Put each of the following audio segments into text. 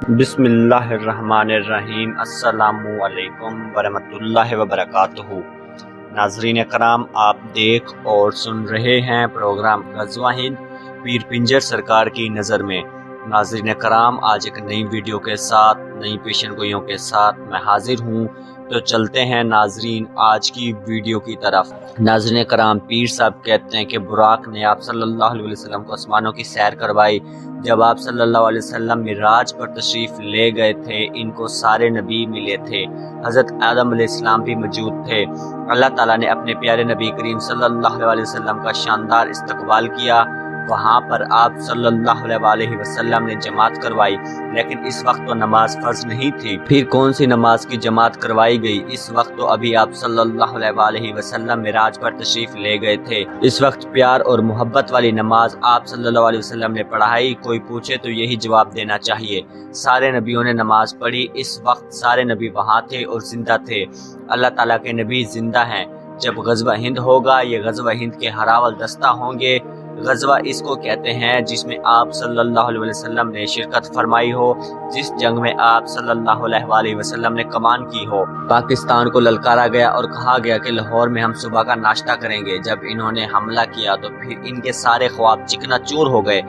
بسم اللہ الرحمن الرحیم۔ السلام علیکم ورحمۃ اللہ وبرکاتہ۔ ناظرین کرام، آپ دیکھ اور سن رہے ہیں پروگرام غزوہ ہند پیر پنجر سرکار کی نظر میں۔ ناظرین کرام، آج ایک نئی ویڈیو کے ساتھ، نئی پیشن گوئیوں کے ساتھ میں حاضر ہوں، تو چلتے ہیں ناظرین آج کی ویڈیو کی طرف۔ ناظرین کرام، پیر صاحب کہتے ہیں کہ براق نے آپ صلی اللہ علیہ وسلم کو آسمانوں کی سیر کروائی۔ جب آپ صلی اللہ علیہ وسلم معراج پر تشریف لے گئے تھے، ان کو سارے نبی ملے تھے، حضرت آدم علیہ السلام بھی موجود تھے۔ اللہ تعالیٰ نے اپنے پیارے نبی کریم صلی اللہ علیہ وسلم کا شاندار استقبال کیا۔ وہاں پر آپ صلی اللہ علیہ وسلم نے جماعت کروائی، لیکن اس وقت تو نماز فرض نہیں تھی۔ پھر کون سی نماز کی جماعت کروائی گئی؟ اس وقت تو ابھی آپ صلی اللہ علیہ وسلم معراج پر تشریف لے گئے تھے۔ اس وقت پیار اور محبت والی نماز آپ صلی اللہ علیہ وسلم نے پڑھائی۔ کوئی پوچھے تو یہی جواب دینا چاہیے، سارے نبیوں نے نماز پڑھی۔ اس وقت سارے نبی وہاں تھے اور زندہ تھے۔ اللہ تعالیٰ کے نبی زندہ ہیں۔ جب غزوہ ہند ہوگا، یہ غزوہ ہند کے ہراول دستہ ہوں گے۔ غزوہ اس کو کہتے ہیں جس میں آپ صلی اللہ علیہ وسلم نے شرکت فرمائی ہو، جس جنگ میں آپ صلی اللہ علیہ وسلم نے کمان کی ہو۔ پاکستان کو للکارا گیا اور کہا گیا کہ لاہور میں ہم صبح کا ناشتہ کریں گے۔ جب انہوں نے حملہ کیا تو پھر ان کے سارے خواب چکنا چور ہو گئے۔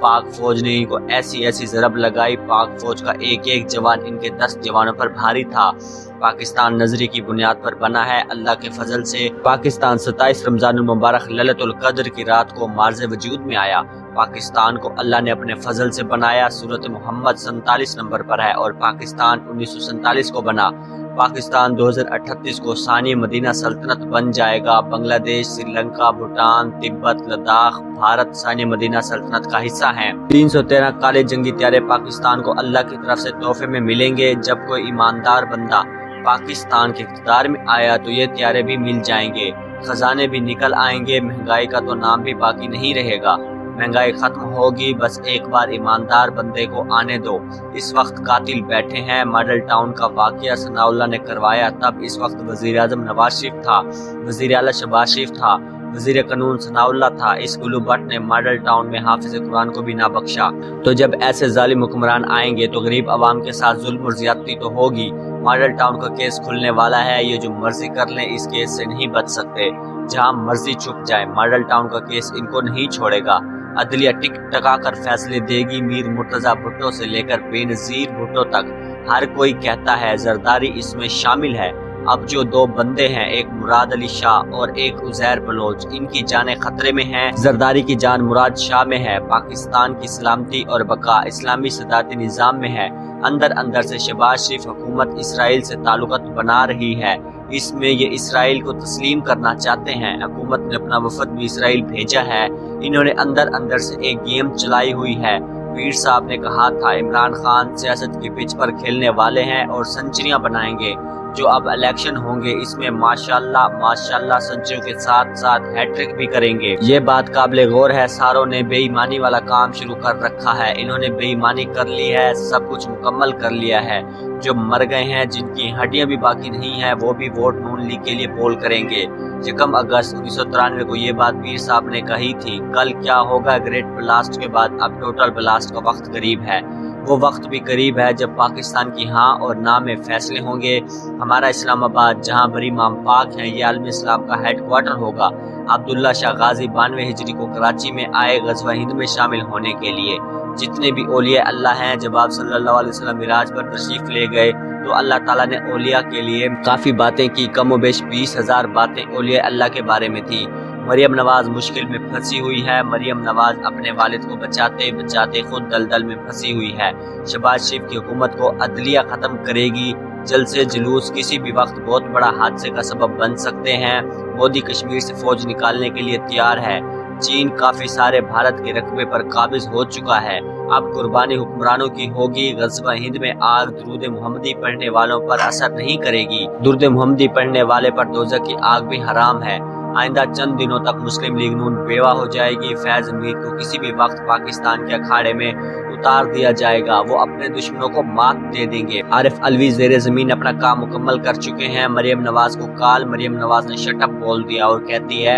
پاک فوج نے ان کو ایسی ضرب لگائی، پاک فوج کا ایک ایک جوان ان کے 10 جوانوں پر بھاری تھا۔ پاکستان نظری کی بنیاد پر بنا ہے۔ اللہ کے فضل سے پاکستان 27 رمضان المبارک لیلۃ القدر کی رات کو مارز وجود میں آیا۔ پاکستان کو اللہ نے اپنے فضل سے بنایا۔ سورۃ محمد 47 نمبر پر ہے اور پاکستان 1947 کو بنا۔ پاکستان 2038 کو ثانی مدینہ سلطنت بن جائے گا۔ بنگلہ دیش، سری لنکا، بھوٹان، تبت، لداخ، بھارت ثانی مدینہ سلطنت کا حصہ ہیں۔ 313 کالے جنگی طیارے پاکستان کو اللہ کی طرف سے تحفے میں ملیں گے۔ جب کوئی ایماندار بندہ پاکستان کے اقتدار میں آیا تو یہ طیارے بھی مل جائیں گے، خزانے بھی نکل آئیں گے، مہنگائی کا تو نام بھی باقی نہیں رہے گا۔ مہنگائی ختم ہوگی، بس ایک بار ایماندار بندے کو آنے دو۔ اس وقت قاتل بیٹھے ہیں۔ ماڈل ٹاؤن کا واقعہ ثناء اللہ نے کروایا، تب اس وقت وزیر اعظم نواز شریف تھا، وزیر اعلیٰ شہباز شریف تھا، وزیر قانون ثناء اللہ تھا۔ اس گلو بٹ نے ماڈل ٹاؤن میں حافظ قرآن کو بھی نہ بخشا۔ تو جب ایسے ظالم حکمران آئیں گے تو غریب عوام کے ساتھ ظلم اور زیادتی تو ہوگی۔ ماڈل ٹاؤن کا کیس کھلنے والا ہے، یہ جو مرضی کر لیں اس کیس سے نہیں بچ سکتے۔ جہاں مرضی چھپ جائے، ماڈل ٹاؤن کا کیس ان کو نہیں چھوڑے گا۔ عدلیہ ٹک ٹکا کر فیصلے دے گی۔ میر مرتضیٰ بھٹو سے لے کر بے نظیر بھٹو تک ہر کوئی کہتا ہے زرداری اس میں شامل ہے۔ اب جو 2 بندے ہیں، ایک مراد علی شاہ اور ایک عزیر بلوچ، ان کی جانیں خطرے میں ہیں۔ زرداری کی جان مراد شاہ میں ہے۔ پاکستان کی سلامتی اور بقا اسلامی صدارتی نظام میں ہے۔ اندر سے شہباز شریف حکومت اسرائیل سے تعلقات بنا رہی ہے۔ اس میں یہ اسرائیل کو تسلیم کرنا چاہتے ہیں۔ حکومت نے اپنا وفد بھی اسرائیل بھیجا ہے۔ انہوں نے اندر سے ایک گیم چلائی ہوئی ہے۔ پیر صاحب نے کہا تھا عمران خان سیاست کی پچ پر کھیلنے والے ہیں اور سنچریاں بنائیں گے۔ جو اب الیکشن ہوں گے اس میں ماشاءاللہ سنچریوں کے ساتھ ہیٹ ٹرک بھی کریں گے۔ یہ بات قابل غور ہے۔ ساروں نے بے ایمانی والا کام شروع کر رکھا ہے۔ انہوں نے بے ایمانی کر لی ہے، سب کچھ مکمل کر لیا ہے۔ جو مر گئے ہیں، جن کی ہڈیاں بھی باقی نہیں ہیں، وہ بھی ووٹ نون لیگ کے لیے پول کریں گے۔ 1 اگست 1993 کو یہ بات پیر صاحب نے کہی تھی۔ کل کیا ہوگا؟ گریٹ بلاسٹ کے بعد اب ٹوٹل بلاسٹ کا وقت قریب ہے۔ وہ وقت بھی قریب ہے جب پاکستان کی ہاں اور نہ میں فیصلے ہوں گے۔ ہمارا اسلام آباد، جہاں بڑی امام پاک ہیں، یہ عالم اسلام کا ہیڈ کوارٹر ہوگا۔ عبداللہ شاہ غازی 92 ہجری کو کراچی میں آئے غزوہ ہند میں شامل ہونے کے لیے۔ جتنے بھی اولیاء اللہ ہیں، جب آپ صلی اللہ علیہ وسلم معراج پر تشریف لے گئے تو اللہ تعالیٰ نے اولیاء کے لیے کافی باتیں کی۔ کم و بیش 20,000 باتیں اولیاء اللہ کے بارے میں تھی۔ مریم نواز مشکل میں پھنسی ہوئی ہے۔ مریم نواز اپنے والد کو بچاتے خود دلدل میں پھنسی ہوئی ہے۔ شہباز شریف کی حکومت کو عدلیہ ختم کرے گی۔ جلسے جلوس کسی بھی وقت بہت بڑا حادثے کا سبب بن سکتے ہیں۔ مودی کشمیر سے فوج نکالنے کے لیے تیار ہے۔ چین کافی سارے بھارت کے رقبے پر قابض ہو چکا ہے۔ اب قربانی حکمرانوں کی ہوگی۔ غزوہ ہند میں آگ درود محمدی پڑھنے والوں پر اثر نہیں کرے گی۔ درود محمدی پڑھنے والے پر دوزخ کی آگ بھی حرام ہے۔ آئندہ چند دنوں تک مسلم لیگ نون بیوہ ہو جائے گی۔ فیض امیر کو کسی بھی وقت پاکستان کے اکھاڑے میں اتار دیا جائے گا۔ وہ اپنے دشمنوں کو مات دے دیں گے۔ عارف علوی زیر زمین اپنا کام مکمل کر چکے ہیں۔ مریم نواز کو کال۔ مریم نواز نے شٹ اپ بول دیا اور کہتی ہے